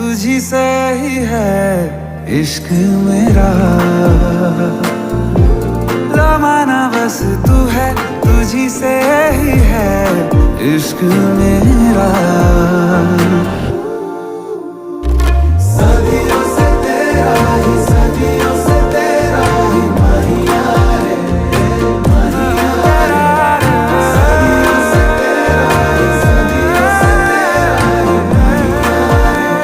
तुझी से ही है इश्क मेरा। ज़माना बस तू है, तुझी से ही है इश्क मेरा।